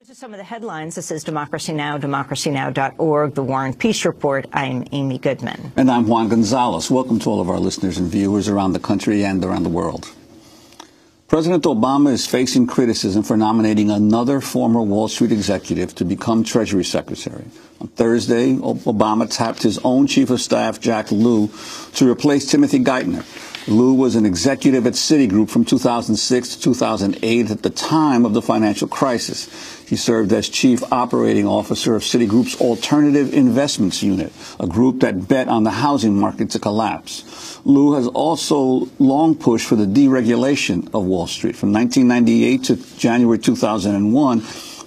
Those are some of the headlines. This is Democracy Now!, democracynow.org, The War and Peace Report. I'm Amy Goodman. And I'm Juan Gonzalez. Welcome to all of our listeners and viewers around the country and around the world. President Obama is facing criticism for nominating another former Wall Street executive to become Treasury Secretary. On Thursday, Obama tapped his own Chief of Staff, Jack Lew, to replace Timothy Geither. Lew was an executive at Citigroup from 2006 to 2008 at the time of the financial crisis. He served as Chief Operating Officer of Citigroup's Alternative Investments Unit, a group that bet on the housing market to collapse. Lew has also long pushed for the deregulation of Wall Street. From 1998 to January 2001,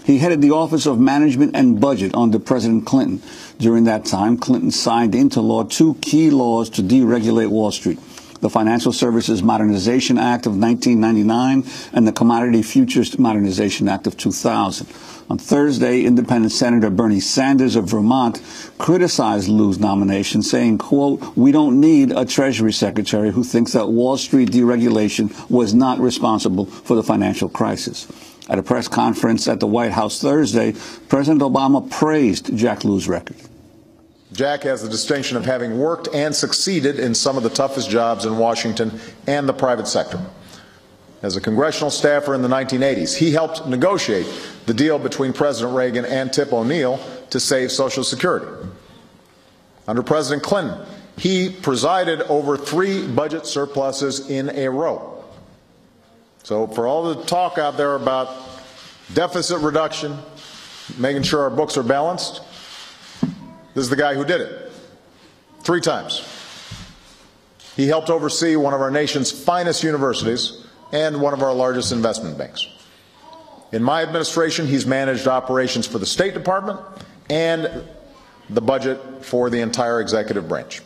he headed the Office of Management and Budget under President Clinton. During that time, Clinton signed into law two key laws to deregulate Wall Street: the Financial Services Modernization Act of 1999 and the Commodity Futures Modernization Act of 2000. On Thursday, independent Senator Bernie Sanders of Vermont criticized Lew's nomination, saying, quote, "We don't need a Treasury Secretary who thinks that Wall Street deregulation was not responsible for the financial crisis." At a press conference at the White House Thursday, President Obama praised Jack Lew's record. Jack has the distinction of having worked and succeeded in some of the toughest jobs in Washington and the private sector. As a congressional staffer in the 1980s, he helped negotiate the deal between President Reagan and Tip O'Neill to save Social Security. Under President Clinton, he presided over 3 budget surpluses in a row. So for all the talk out there about deficit reduction, making sure our books are balanced, this is the guy who did it 3 times. He helped oversee one of our nation's finest universities and one of our largest investment banks. In my administration, he's managed operations for the State Department and the budget for the entire executive branch.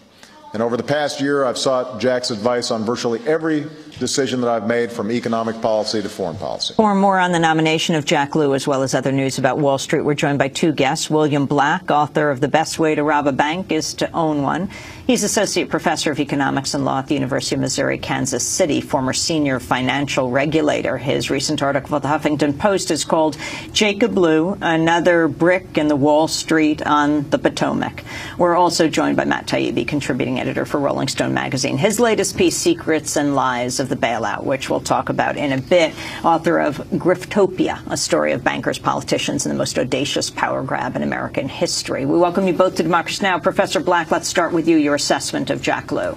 And over the past year, I've sought Jack's advice on virtually every decision that I've made, from economic policy to foreign policy. For more on the nomination of Jack Lew, as well as other news about Wall Street, we're joined by 2 guests. William Black, author of The Best Way to Rob a Bank is to Own One. He's Associate Professor of Economics and Law at the University of Missouri, Kansas City, former senior financial regulator. His recent article for the Huffington Post is called Jacob Lew, Another Brick in the Wall Street on the Potomac. We're also joined by Matt Taibbi, contributing editor for Rolling Stone magazine. His latest piece, Secrets and Lies of the Bailout, which we'll talk about in a bit. Author of Griftopia, a story of bankers, politicians, and the most audacious power grab in American history. We welcome you both to Democracy Now! Professor Black, let's start with you, your assessment of Jack Lew.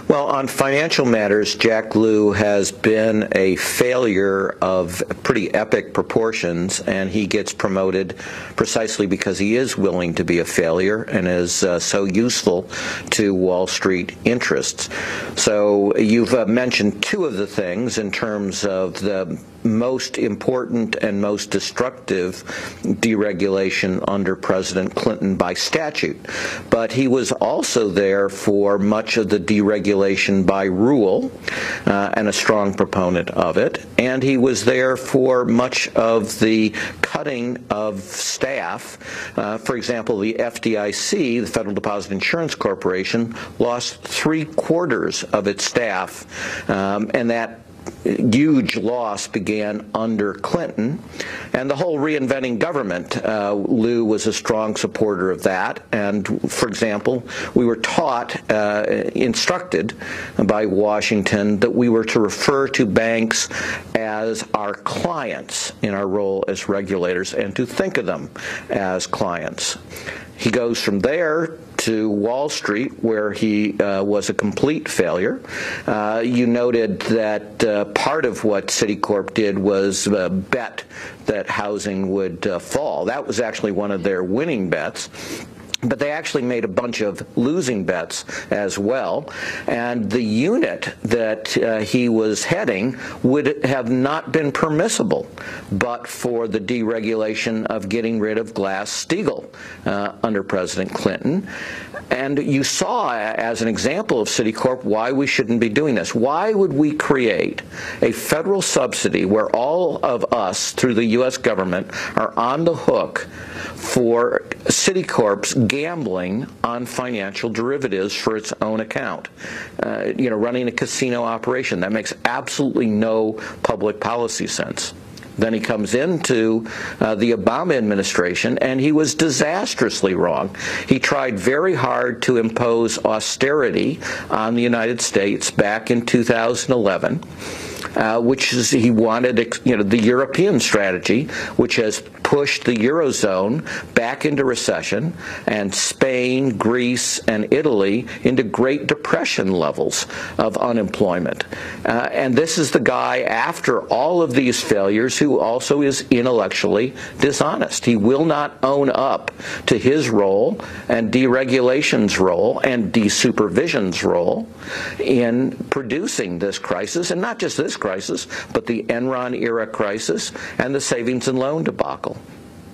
Well, on financial matters, Jack Lew has been a failure of pretty epic proportions, and he gets promoted precisely because he is willing to be a failure and is so useful to Wall Street interests. So you've mentioned 2 of the things in terms of the most important and most destructive deregulation under President Clinton by statute. But he was also there for much of the deregulation by rule, and a strong proponent of it. And he was there for much of the cutting of staff. For example, the FDIC, the Federal Deposit Insurance Corporation, lost 3/4 of its staff, and that huge loss began under Clinton. And the whole reinventing government, Lew was a strong supporter of that. And, for example, we were taught, instructed by Washington, that we were to refer to banks as our clients in our role as regulators and to think of them as clients. He goes from there to Wall Street, where he was a complete failure. You noted that part of what Citigroup did was bet that housing would fall. That was actually one of their winning bets. But they actually made a bunch of losing bets as well. And the unit that he was heading would have not been permissible but for the deregulation of getting rid of Glass-Steagall under President Clinton. And you saw, as an example of Citicorp, why we shouldn't be doing this. Why would we create a federal subsidy where all of us, through the U.S. government, are on the hook for Citicorp's gambling on financial derivatives for its own account? Running a casino operation. That makes absolutely no public policy sense. Then he comes into the Obama administration, and he was disastrously wrong. He tried very hard to impose austerity on the United States back in 2011. Which is, he wanted, the European strategy, which has pushed the Eurozone back into recession, and Spain, Greece, and Italy into Great Depression levels of unemployment. And this is the guy, after all of these failures, who also is intellectually dishonest. He will not own up to his role and deregulation's role and desupervision's role in producing this crisis, and not just this crisis, but the Enron-era crisis and the savings and loan debacle.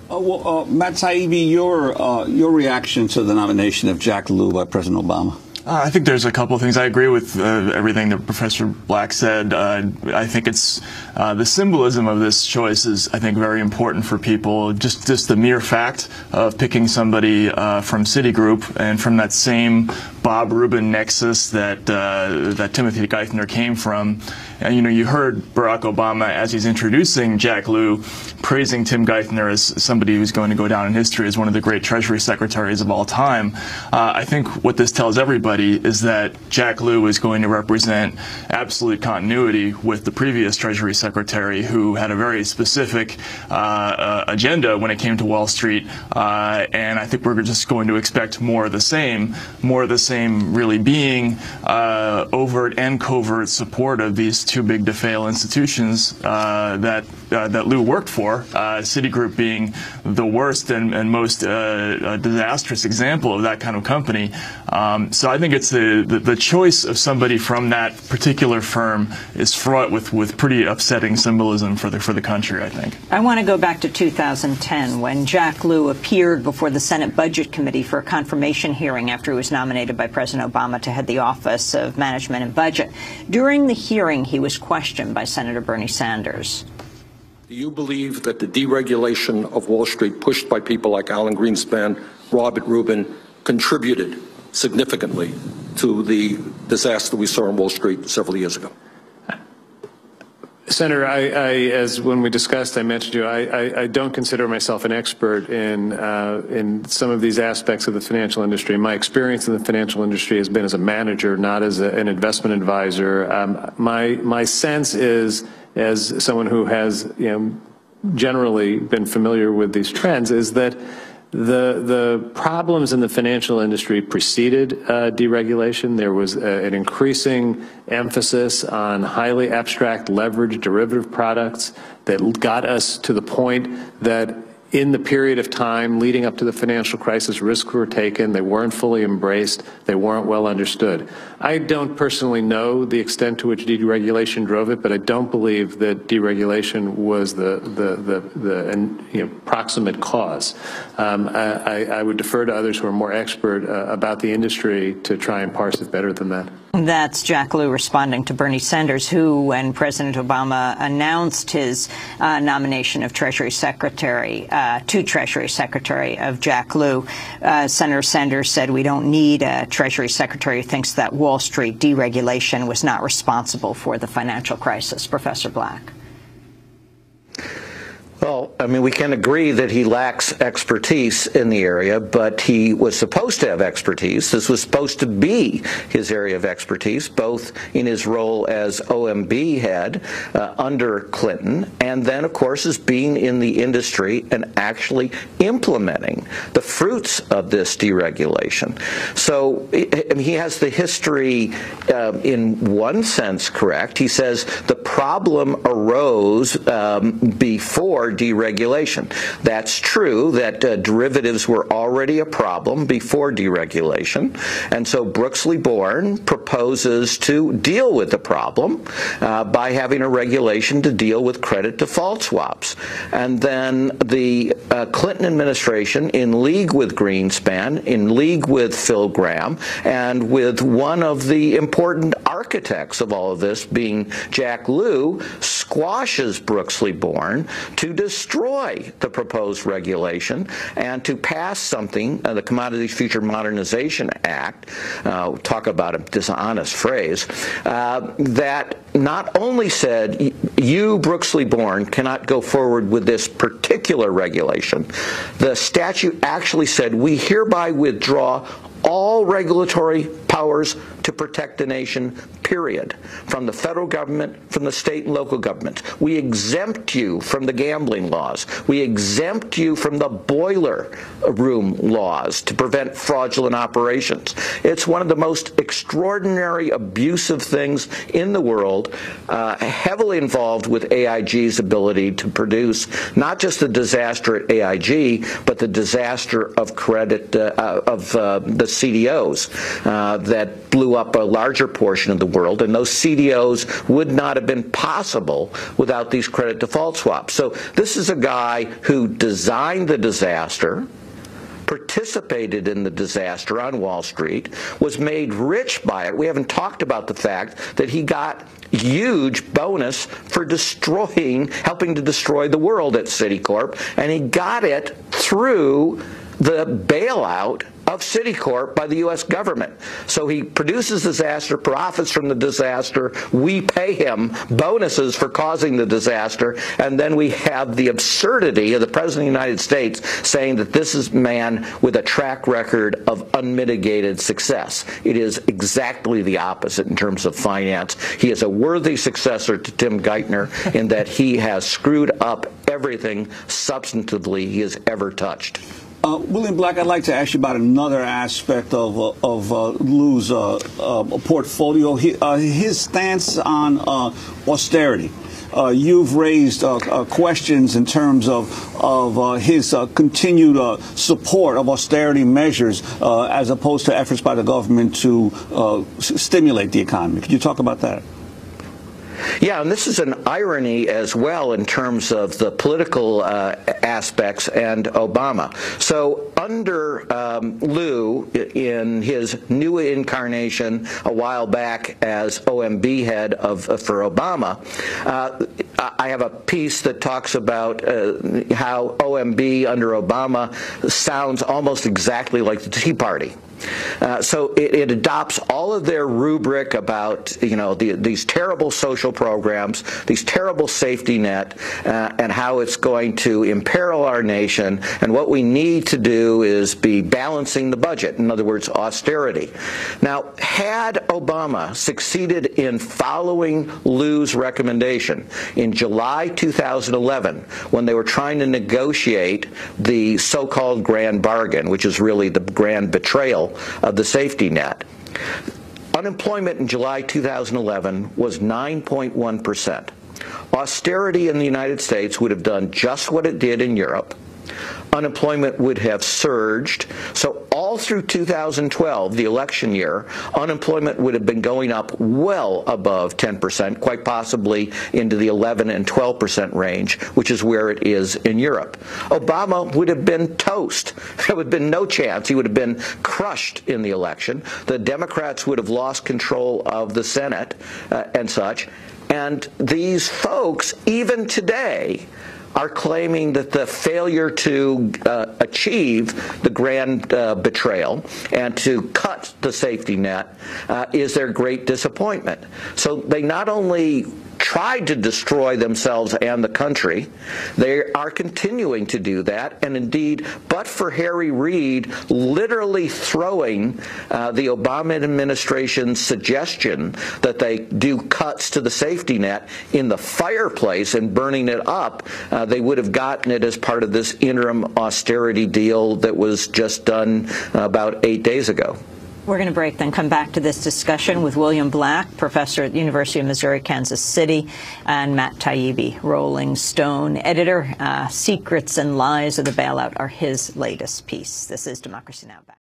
Matt Taibbi, your reaction to the nomination of Jack Lew by President Obama? I think there's a couple of things. I agree with everything that Professor Black said. I think it's the symbolism of this choice is, I think, very important for people. Just the mere fact of picking somebody from Citigroup and from that same Bob Rubin nexus that Timothy Geither came from. And, you heard Barack Obama, as he's introducing Jack Lew, praising Tim Geithner as somebody who's going to go down in history as one of the great Treasury Secretaries of all time. I think what this tells everybody is that Jack Lew is going to represent absolute continuity with the previous Treasury Secretary, who had a very specific agenda when it came to Wall Street. And I think we're just going to expect more of the same really being overt and covert support of these too big to fail institutions that Lew worked for, Citigroup being the worst and most disastrous example of that kind of company. So I think it's the choice of somebody from that particular firm is fraught with pretty upsetting symbolism for the country, I think. I want to go back to 2010 when Jack Lew appeared before the Senate Budget Committee for a confirmation hearing after he was nominated by President Obama to head the Office of Management and Budget. During the hearing, he was questioned by Senator Bernie Sanders. Do you believe that the deregulation of Wall Street pushed by people like Alan Greenspan, Robert Rubin, contributed significantly to the disaster we saw on Wall Street several years ago? Senator, as when we discussed, I mentioned you, I don't consider myself an expert in some of these aspects of the financial industry. My experience in the financial industry has been as a manager, not as an investment advisor. My sense is, as someone who has generally been familiar with these trends, is that the problems in the financial industry preceded deregulation. There was an increasing emphasis on highly abstract leveraged derivative products that got us to the point that in the period of time leading up to the financial crisis, risks were taken, they weren't fully embraced, they weren't well understood. I don't personally know the extent to which deregulation drove it, but I don't believe that deregulation was the proximate cause. I would defer to others who are more expert about the industry to try and parse it better than that. That's Jack Lew responding to Bernie Sanders, who, when President Obama announced his nomination of Treasury Secretary, to Treasury Secretary of Jack Lew, Senator Sanders said, "We don't need a Treasury Secretary who thinks that Wall Street deregulation was not responsible for the financial crisis." Professor Black. Well, I mean, we can agree that he lacks expertise in the area, but he was supposed to have expertise. This was supposed to be his area of expertise, both in his role as OMB head under Clinton, and then, of course, as being in the industry and actually implementing the fruits of this deregulation. So I mean, he has the history in one sense correct. He says the problem arose before deregulation. That's true that derivatives were already a problem before deregulation, and so Brooksley Born proposes to deal with the problem by having a regulation to deal with credit default swaps. And then the Clinton administration, in league with Greenspan, in league with Phil Gramm, and with one of the important architects of all of this being Jack Lew, squashes Brooksley Born to destroy destroy the proposed regulation and to pass something, the Commodity Futures Modernization Act, talk about a dishonest phrase, that not only said, you, Brooksley Born, cannot go forward with this particular regulation. The statute actually said, we hereby withdraw all regulatory powers to protect the nation, period, from the federal government, from the state and local government. We exempt you from the gambling laws. We exempt you from the boiler room laws to prevent fraudulent operations. It's one of the most extraordinary abusive things in the world, heavily involved with AIG's ability to produce not just the disaster at AIG, but the disaster of credit of the CDOs that blew up a larger portion of the world, and those CDOs would not have been possible without these credit default swaps. So this is a guy who designed the disaster, participated in the disaster on Wall Street, was made rich by it. We haven't talked about the fact that he got huge bonus for helping to destroy the world at Citicorp, and he got it through the bailout of Citicorp by the U.S. government. So he produces disaster, profits from the disaster, we pay him bonuses for causing the disaster, and then we have the absurdity of the President of the United States saying that this is a man with a track record of unmitigated success. It is exactly the opposite in terms of finance. He is a worthy successor to Tim Geithner in that he has screwed up everything substantively he has ever touched. William Black, I'd like to ask you about another aspect of Lew's portfolio, his stance on austerity. You've raised questions in terms of his continued support of austerity measures as opposed to efforts by the government to stimulate the economy. Could you talk about that? Yeah, and this is an irony as well in terms of the political aspects and Obama. So under Lew, in his new incarnation a while back as OMB head for Obama, I have a piece that talks about how OMB under Obama sounds almost exactly like the Tea Party. So it adopts all of their rubric about, these terrible social programs, these terrible safety net, and how it's going to imperil our nation. And what we need to do is be balancing the budget. In other words, austerity. Now, had Obama succeeded in following Lew's recommendation in July 2011, when they were trying to negotiate the so-called grand bargain, which is really the grand betrayal of the safety net, unemployment in July 2011 was 9.1%. Austerity in the United States would have done just what it did in Europe. Unemployment would have surged. So all through 2012, the election year, unemployment would have been going up well above 10%, quite possibly into the 11 and 12% range, which is where it is in Europe. Obama would have been toast. There would have been no chance. He would have been crushed in the election. The Democrats would have lost control of the Senate and such. And these folks, even today, are claiming that the failure to achieve the grand betrayal and to cut the safety net is their great disappointment. So they not only tried to destroy themselves and the country, they are continuing to do that. And indeed, but for Harry Reid literally throwing the Obama administration's suggestion that they do cuts to the safety net in the fireplace and burning it up, they would have gotten it as part of this interim austerity deal that was just done about 8 days ago. We're going to break, then come back to this discussion with William Black, professor at the University of Missouri, Kansas City, and Matt Taibbi, Rolling Stone editor. Secrets and Lies of the Bailout are his latest piece. This is Democracy Now! Back.